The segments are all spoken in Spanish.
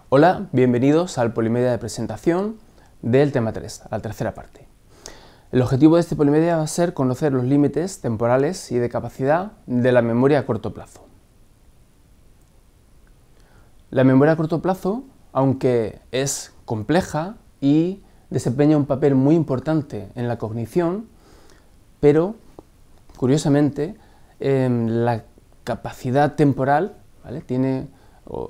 Hola, bienvenidos al Polimedia de presentación del tema 3, a la tercera parte. El objetivo de este Polimedia va a ser conocer los límites temporales y de capacidad de la memoria a corto plazo. La memoria a corto plazo, aunque es compleja y desempeña un papel muy importante en la cognición, pero curiosamente la capacidad temporal, ¿vale?,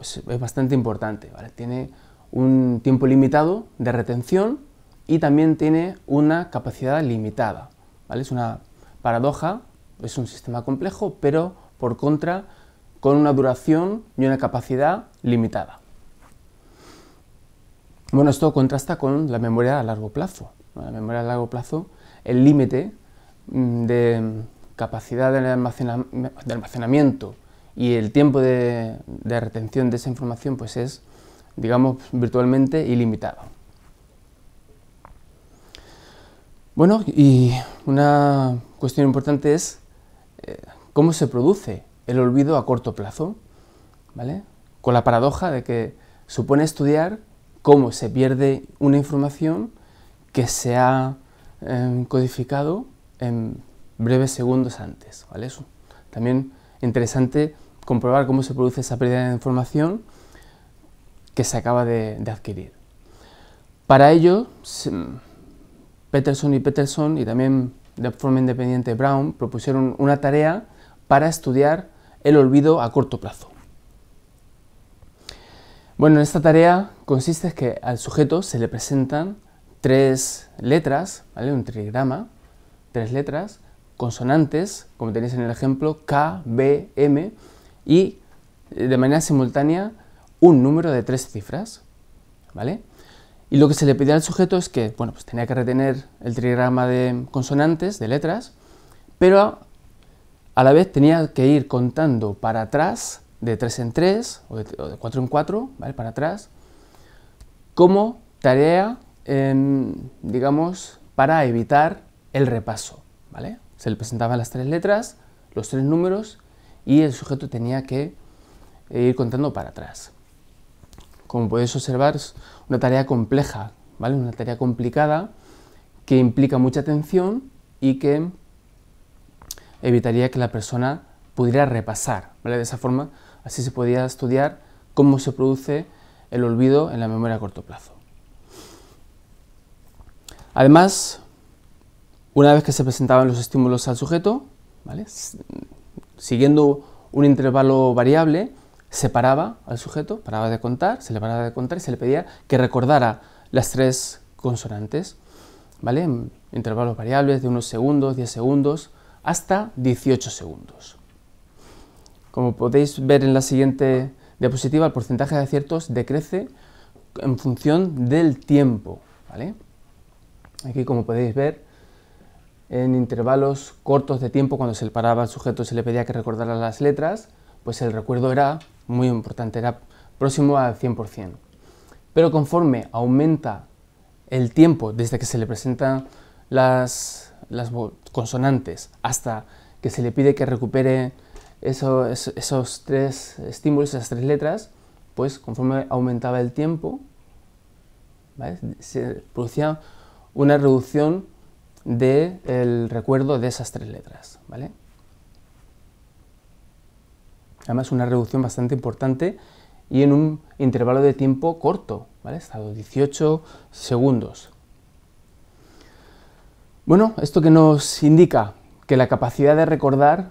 es bastante importante, ¿vale? Tiene un tiempo limitado de retención y también tiene una capacidad limitada, ¿vale? Es una paradoja, es un sistema complejo, pero por contra con una duración y una capacidad limitada. Bueno, esto contrasta con la memoria a largo plazo. La memoria a largo plazo, el límite de capacidad de almacenamiento y el tiempo de retención de esa información pues es, digamos, virtualmente ilimitado. Bueno, y una cuestión importante es cómo se produce el olvido a corto plazo, ¿vale? Con la paradoja de que supone estudiar cómo se pierde una información que se ha codificado en breves segundos antes, ¿vale? Eso también interesante comprobar cómo se produce esa pérdida de información que se acaba de adquirir. Para ello, Peterson y también de forma independiente Brown propusieron una tarea para estudiar el olvido a corto plazo. Bueno, en esta tarea consiste en que al sujeto se le presentan tres letras, ¿vale?, un trigrama, tres letras, consonantes, como tenéis en el ejemplo, K, B, M, y de manera simultánea un número de 3 cifras, ¿vale? Y lo que se le pedía al sujeto es que, bueno, pues tenía que retener el trigrama de consonantes, de letras, pero a la vez tenía que ir contando para atrás, de 3 en 3, o de 4 en 4, ¿vale?, para atrás, como tarea, digamos, para evitar el repaso, ¿vale? Se le presentaban las tres letras, los tres números, y el sujeto tenía que ir contando para atrás. Como podéis observar, es una tarea compleja, ¿vale?, una tarea complicada que implica mucha atención y que evitaría que la persona pudiera repasar, ¿vale? De esa forma, así se podía estudiar cómo se produce el olvido en la memoria a corto plazo. Además, una vez que se presentaban los estímulos al sujeto, ¿vale?, siguiendo un intervalo variable, se paraba al sujeto, paraba de contar, se le paraba de contar y se le pedía que recordara las tres consonantes, ¿vale?, en intervalos variables de unos segundos, 10 segundos, hasta 18 segundos. Como podéis ver en la siguiente diapositiva, el porcentaje de aciertos decrece en función del tiempo, ¿vale? Aquí, como podéis ver, en intervalos cortos de tiempo, cuando se le paraba al sujeto, se le pedía que recordara las letras, pues el recuerdo era muy importante, era próximo al 100%. Pero conforme aumenta el tiempo desde que se le presentan las consonantes hasta que se le pide que recupere esos tres estímulos, esas tres letras, pues conforme aumentaba el tiempo, ¿vale?, se producía una reducción del recuerdo de esas tres letras, ¿vale? Además, una reducción bastante importante y en un intervalo de tiempo corto, ¿vale?, hasta los 18 segundos. Bueno, esto que nos indica que la capacidad de recordar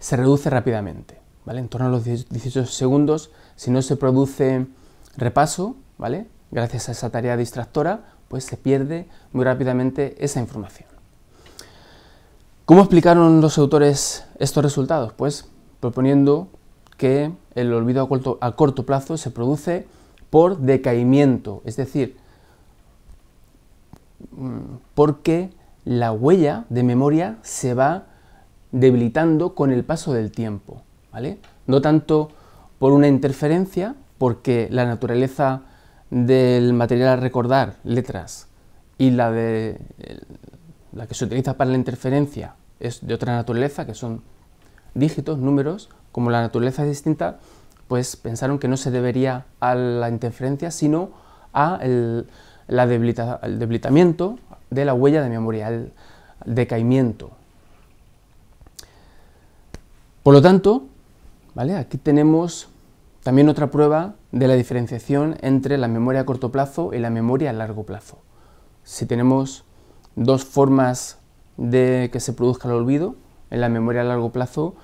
se reduce rápidamente, ¿vale? En torno a los 18 segundos, si no se produce repaso, ¿vale?, gracias a esa tarea distractora, pues se pierde muy rápidamente esa información. ¿Cómo explicaron los autores estos resultados? Pues proponiendo que el olvido a corto plazo se produce por decaimiento, es decir, porque la huella de memoria se va debilitando con el paso del tiempo, ¿vale? No tanto por una interferencia, porque la naturaleza del material a recordar, letras, y la que se utiliza para la interferencia es de otra naturaleza, que son dígitos, números. Como la naturaleza es distinta, pues pensaron que no se debería a la interferencia, sino a el debilitamiento de la huella de memoria, el decaimiento. Por lo tanto, ¿vale? Aquí tenemos también otra prueba de la diferenciación entre la memoria a corto plazo y la memoria a largo plazo. Si tenemos dos formas de que se produzca el olvido, en la memoria a largo plazo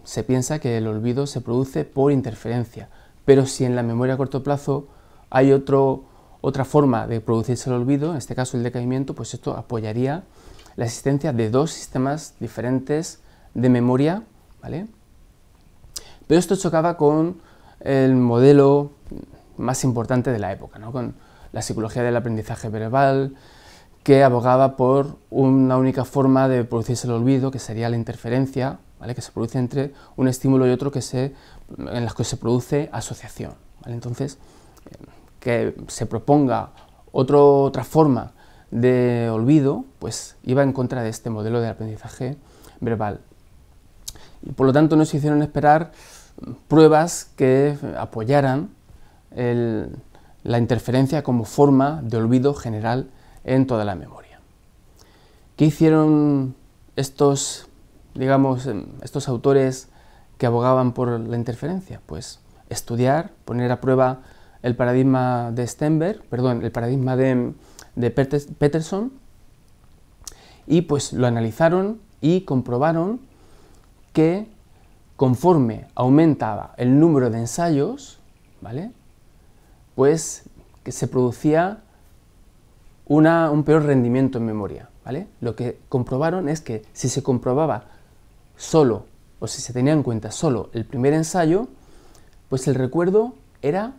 se piensa que el olvido se produce por interferencia, pero si en la memoria a corto plazo hay otra forma de producirse el olvido, en este caso el decaimiento, pues esto apoyaría la existencia de dos sistemas diferentes de memoria, ¿vale? Pero esto chocaba con el modelo más importante de la época, ¿no? Con la psicología del aprendizaje verbal, que abogaba por una única forma de producirse el olvido, que sería la interferencia, ¿vale? Que se produce entre un estímulo y otro en las que se produce asociación, ¿vale? Entonces, que se proponga otra forma de olvido, pues iba en contra de este modelo de aprendizaje verbal. Y por lo tanto nos hicieron esperar pruebas que apoyaran la interferencia como forma de olvido general en toda la memoria. ¿Qué hicieron estos autores que abogaban por la interferencia? Pues estudiar, poner a prueba el paradigma de el paradigma de Peterson, y pues lo analizaron y comprobaron que conforme aumentaba el número de ensayos, ¿vale? Pues que se producía un peor rendimiento en memoria, ¿vale? Lo que comprobaron es que si se comprobaba solo, o si se tenía en cuenta solo el primer ensayo, pues el recuerdo era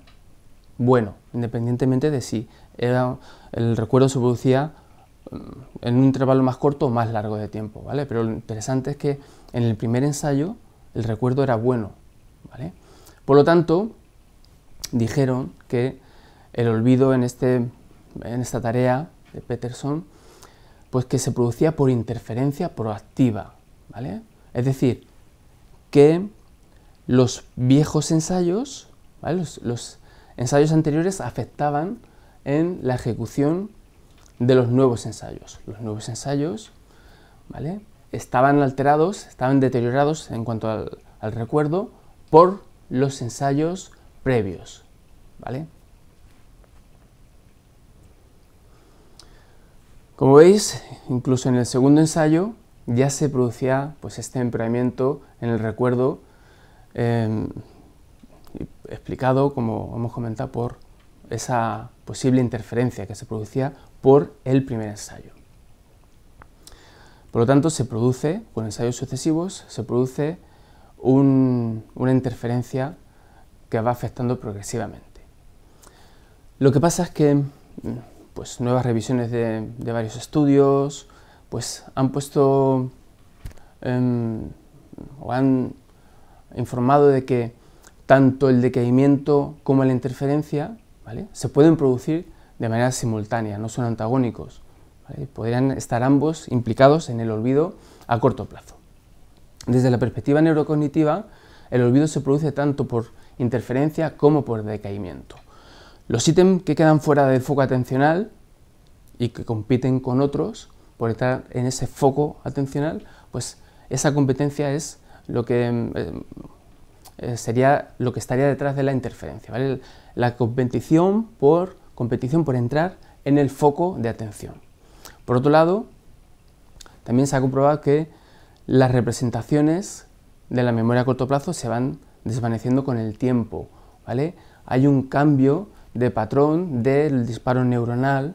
bueno, independientemente de si el recuerdo se producía en un intervalo más corto o más largo de tiempo, ¿vale? Pero lo interesante es que en el primer ensayo el recuerdo era bueno, ¿vale? Por lo tanto, dijeron que el olvido en esta tarea de Peterson, pues que se producía por interferencia proactiva, ¿vale? Es decir, que los viejos ensayos, ¿vale? Los ensayos anteriores afectaban en la ejecución de los nuevos ensayos. Los nuevos ensayos, ¿vale? Estaban alterados, estaban deteriorados en cuanto al recuerdo por los ensayos previos, ¿vale? Como veis, incluso en el segundo ensayo ya se producía pues, este empeoramiento en el recuerdo, explicado, como hemos comentado, por esa posible interferencia que se producía por el primer ensayo. Por lo tanto, con ensayos sucesivos, se produce una interferencia que va afectando progresivamente. Lo que pasa es que pues, nuevas revisiones de varios estudios pues, han puesto o han informado de que tanto el decaimiento como la interferencia, ¿vale?, se pueden producir de manera simultánea, no son antagónicos, ¿vale? Podrían estar ambos implicados en el olvido a corto plazo. Desde la perspectiva neurocognitiva, el olvido se produce tanto por interferencia como por decaimiento. Los ítems que quedan fuera del foco atencional y que compiten con otros por estar en ese foco atencional, pues esa competencia es lo que sería lo que estaría detrás de la interferencia, ¿vale? La competición por entrar en el foco de atención. Por otro lado, también se ha comprobado que las representaciones de la memoria a corto plazo se van desvaneciendo con el tiempo, ¿vale? Hay un cambio de patrón del disparo neuronal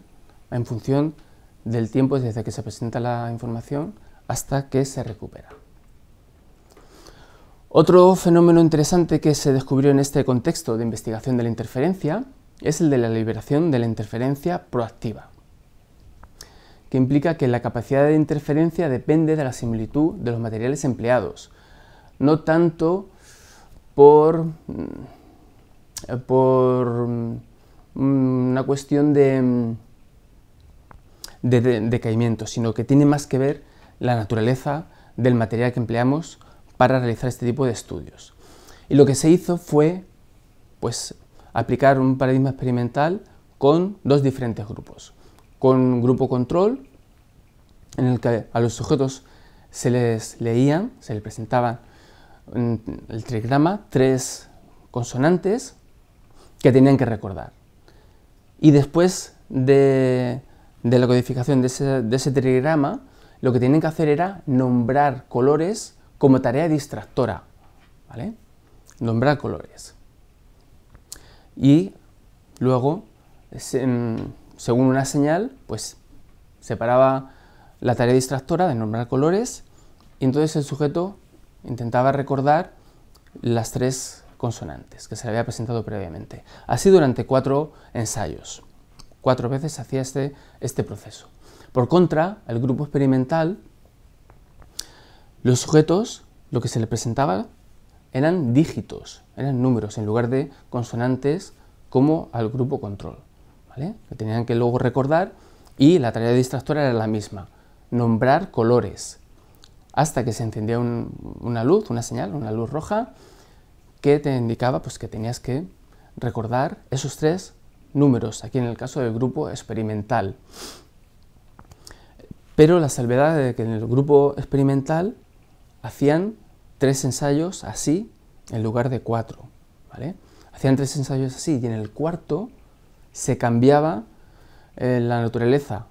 en función del tiempo desde que se presenta la información hasta que se recupera. Otro fenómeno interesante que se descubrió en este contexto de investigación de la interferencia es el de la liberación de la interferencia proactiva, que implica que la capacidad de interferencia depende de la similitud de los materiales empleados, no tanto por una cuestión de decaimiento, sino que tiene más que ver la naturaleza del material que empleamos para realizar este tipo de estudios. Y lo que se hizo fue pues, aplicar un paradigma experimental con dos diferentes grupos. Con un grupo control, en el que a los sujetos se les leían, se les presentaban el trigrama, 3 consonantes que tenían que recordar. Y después de la codificación de ese trigrama, lo que tenían que hacer era nombrar colores como tarea distractora, ¿vale? Nombrar colores. Y luego, según una señal, pues separaba la tarea distractora de nombrar colores y entonces el sujeto intentaba recordar las 3 consonantes que se le había presentado previamente. Así durante 4 ensayos. 4 veces se hacía este proceso. Por contra, el grupo experimental, los sujetos, lo que se les presentaba eran dígitos, eran números en lugar de consonantes como al grupo control, ¿vale? Que tenían que luego recordar y la tarea distractora era la misma, nombrar colores, hasta que se encendía una luz, una señal, una luz roja, que te indicaba pues, que tenías que recordar esos 3 números, aquí en el caso del grupo experimental. Pero la salvedad de que en el grupo experimental hacían 3 ensayos así en lugar de 4, ¿vale? Hacían 3 ensayos así y en el cuarto se cambiaba la naturaleza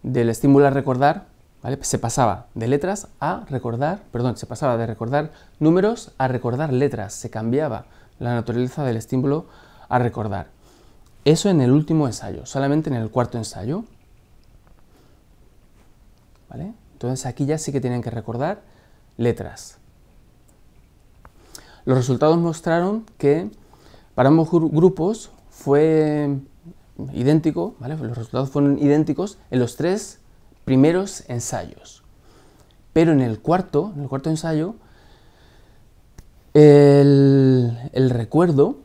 del estímulo a recordar, ¿vale? Se pasaba de letras a recordar, perdón, se pasaba de recordar números a recordar letras, se cambiaba la naturaleza del estímulo a recordar. Eso en el último ensayo, solamente en el cuarto ensayo, ¿vale? Entonces aquí ya sí que tienen que recordar letras. Los resultados mostraron que para ambos grupos fue idéntico, ¿vale? Los resultados fueron idénticos en los 3 primeros ensayos. Pero en el cuarto ensayo, el recuerdo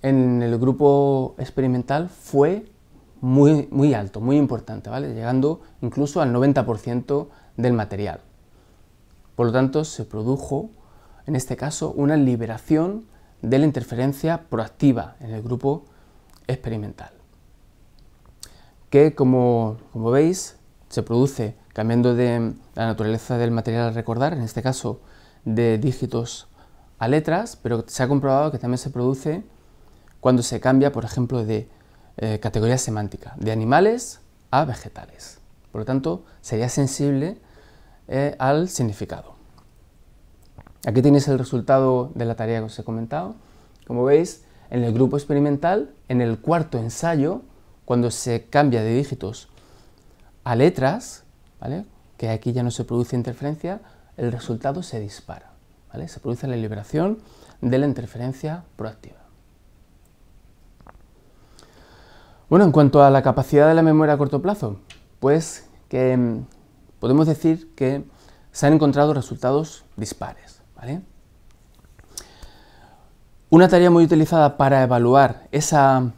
en el grupo experimental fue muy alto, muy importante, ¿vale? Llegando incluso al 90% del material. Por lo tanto, se produjo, en este caso, una liberación de la interferencia proactiva en el grupo experimental, que como veis, se produce cambiando de la naturaleza del material a recordar, en este caso de dígitos a letras, pero se ha comprobado que también se produce cuando se cambia, por ejemplo, de categoría semántica, de animales a vegetales. Por lo tanto, sería sensible al significado. Aquí tenéis el resultado de la tarea que os he comentado. Como veis, en el grupo experimental, en el cuarto ensayo, cuando se cambia de dígitos a letras, ¿vale? Que aquí ya no se produce interferencia, el resultado se dispara, ¿vale? Se produce la liberación de la interferencia proactiva. Bueno, en cuanto a la capacidad de la memoria a corto plazo, pues que podemos decir que se han encontrado resultados dispares, ¿vale? Una tarea muy utilizada para evaluar esa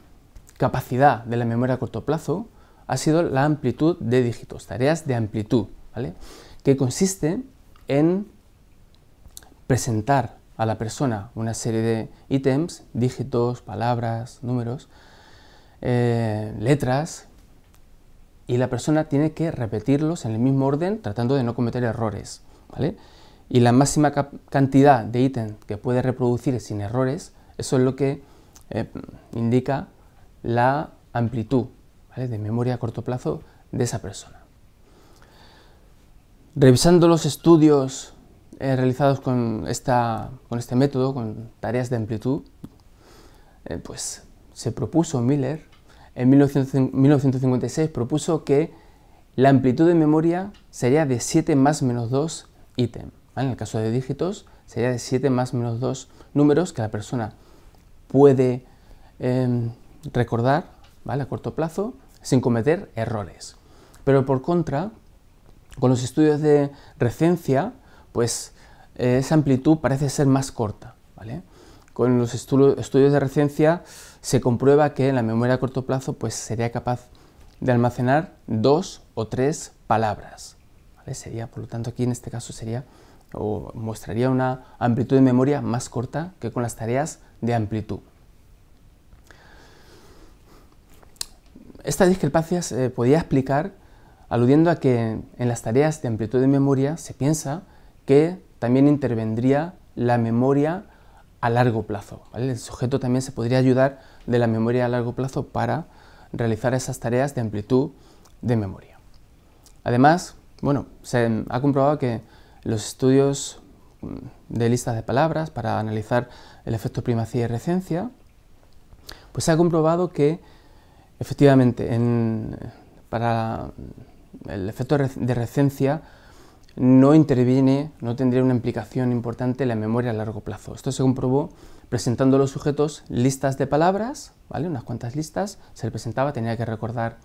capacidad de la memoria a corto plazo ha sido la amplitud de dígitos, tareas de amplitud, ¿vale? Que consiste en presentar a la persona una serie de ítems, dígitos, palabras, números, letras, y la persona tiene que repetirlos en el mismo orden tratando de no cometer errores, ¿vale? Y la máxima cantidad de ítems que puede reproducir sin errores, eso es lo que indica la amplitud, ¿vale? De memoria a corto plazo de esa persona. Revisando los estudios realizados con este método, con tareas de amplitud, pues se propuso Miller, en 1956 propuso que la amplitud de memoria sería de 7 más menos 2 ítems. ¿Vale? En el caso de dígitos sería de 7 más menos 2 números que la persona puede recordar, ¿vale? A corto plazo sin cometer errores. Pero por contra, con los estudios de recencia, pues esa amplitud parece ser más corta, ¿vale? Con los estudios de recencia se comprueba que la memoria a corto plazo pues, sería capaz de almacenar 2 o 3 palabras, ¿vale? Sería, por lo tanto, aquí en este caso sería o mostraría una amplitud de memoria más corta que con las tareas de amplitud. Esta discrepancia se podía explicar aludiendo a que en las tareas de amplitud de memoria se piensa que también intervendría la memoria a largo plazo, ¿vale? El sujeto también se podría ayudar de la memoria a largo plazo para realizar esas tareas de amplitud de memoria. Además, bueno, se ha comprobado que los estudios de listas de palabras para analizar el efecto primacía y recencia, pues se ha comprobado que efectivamente para el efecto de recencia no interviene, no tendría una implicación importante en la memoria a largo plazo. Esto se comprobó presentando a los sujetos listas de palabras, ¿vale? Unas cuantas listas, se le presentaba, tenía que recordar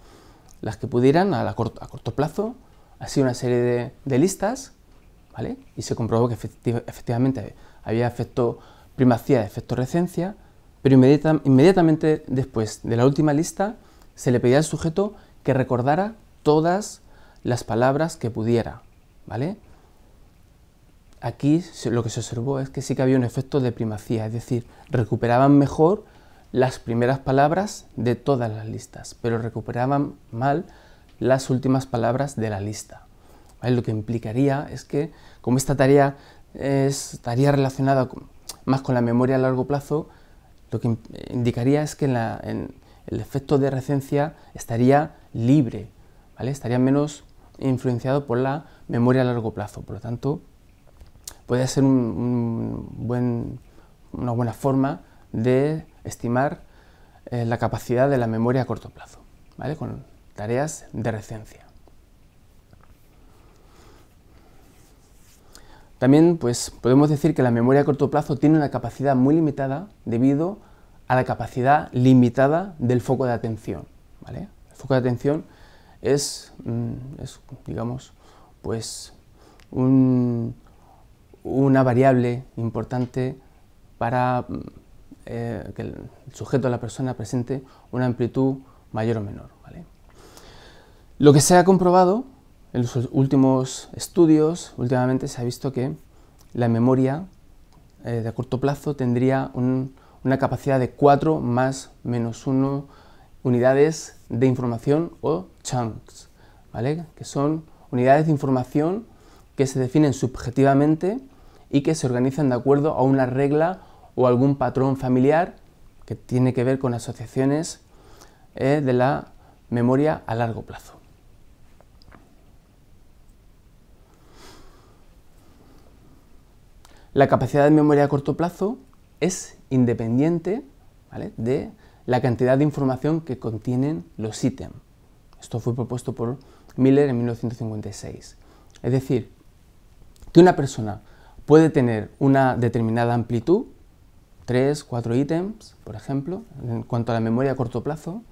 las que pudieran a corto plazo, así una serie de listas, ¿vale? Y se comprobó que efectivamente había efecto primacía, efecto recencia, pero inmediatamente después de la última lista se le pedía al sujeto que recordara todas las palabras que pudiera, ¿vale? Aquí lo que se observó es que sí que había un efecto de primacía, es decir, recuperaban mejor las primeras palabras de todas las listas, pero recuperaban mal las últimas palabras de la lista, ¿vale? Lo que implicaría es que, como esta tarea estaría relacionada más con la memoria a largo plazo, lo que indicaría es que en el efecto de recencia estaría libre, ¿vale? Estaría menos influenciado por la memoria a largo plazo, por lo tanto puede ser una buena forma de estimar la capacidad de la memoria a corto plazo, ¿vale? Con tareas de recencia. También pues, podemos decir que la memoria a corto plazo tiene una capacidad muy limitada debido a la capacidad limitada del foco de atención, ¿vale? El foco de atención es digamos, pues una variable importante para que el sujeto, la persona, presente una amplitud mayor o menor, ¿vale? Lo que se ha comprobado en los últimos estudios, últimamente se ha visto que la memoria de corto plazo tendría una capacidad de 4 más menos 1 unidades de información o chunks, ¿vale? Que son unidades de información que se definen subjetivamente y que se organizan de acuerdo a una regla o algún patrón familiar que tiene que ver con asociaciones de la memoria a largo plazo. La capacidad de memoria a corto plazo es independiente, ¿vale?, de la cantidad de información que contienen los ítems. Esto fue propuesto por Miller en 1956. Es decir, que una persona puede tener una determinada amplitud, 3, 4 ítems, por ejemplo, en cuanto a la memoria a corto plazo,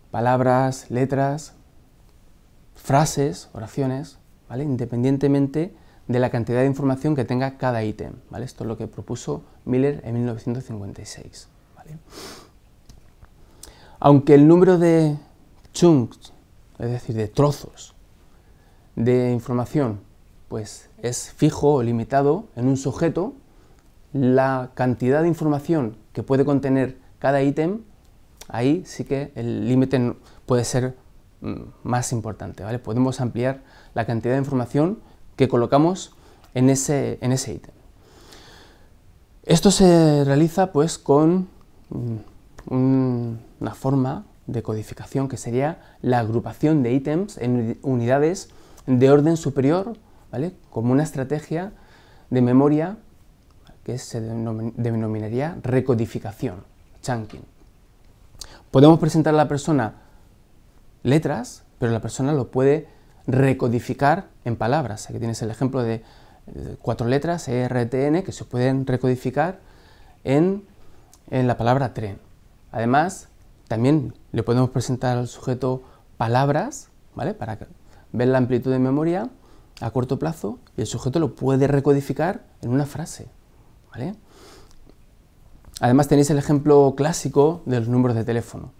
palabras, letras, frases, oraciones, ¿vale?, independientemente de la cantidad de información que tenga cada ítem, ¿vale? Esto es lo que propuso Miller en 1956, ¿vale? Aunque el número de chunks, es decir, de trozos de información, pues es fijo o limitado en un sujeto, la cantidad de información que puede contener cada ítem, ahí sí que el límite puede ser más importante, ¿vale? Podemos ampliar la cantidad de información que colocamos en ese ítem. Esto se realiza pues con una forma de codificación que sería la agrupación de ítems en unidades de orden superior, ¿vale?, como una estrategia de memoria que se denominaría recodificación, chunking. Podemos presentar a la persona letras, pero la persona lo puede recodificar en palabras. Aquí tienes el ejemplo de 4 letras, ERTN, que se pueden recodificar en la palabra tren. Además, también le podemos presentar al sujeto palabras, ¿vale?, para ver la amplitud de memoria a corto plazo, y el sujeto lo puede recodificar en una frase, ¿vale? Además tenéis el ejemplo clásico de los números de teléfono.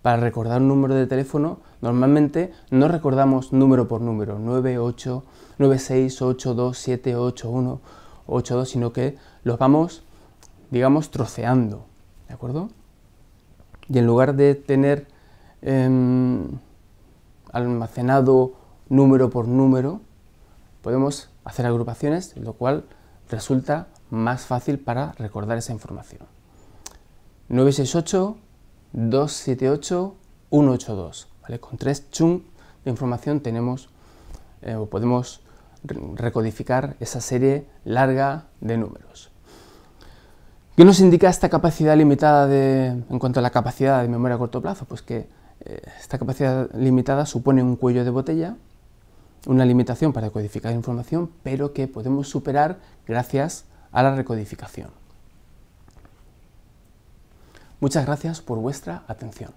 para recordar un número de teléfono, normalmente no recordamos número por número, 9682788182, sino que los vamos, digamos, troceando, ¿de acuerdo? Y en lugar de tener almacenado número por número, podemos hacer agrupaciones, lo cual resulta más fácil para recordar esa información. 968-278-182, ¿vale? Con 3 chunks de información tenemos o podemos recodificar esa serie larga de números. ¿Qué nos indica esta capacidad limitada en cuanto a la capacidad de memoria a corto plazo? Pues que esta capacidad limitada supone un cuello de botella, una limitación para decodificar información, pero que podemos superar gracias a la recodificación. Muchas gracias por vuestra atención.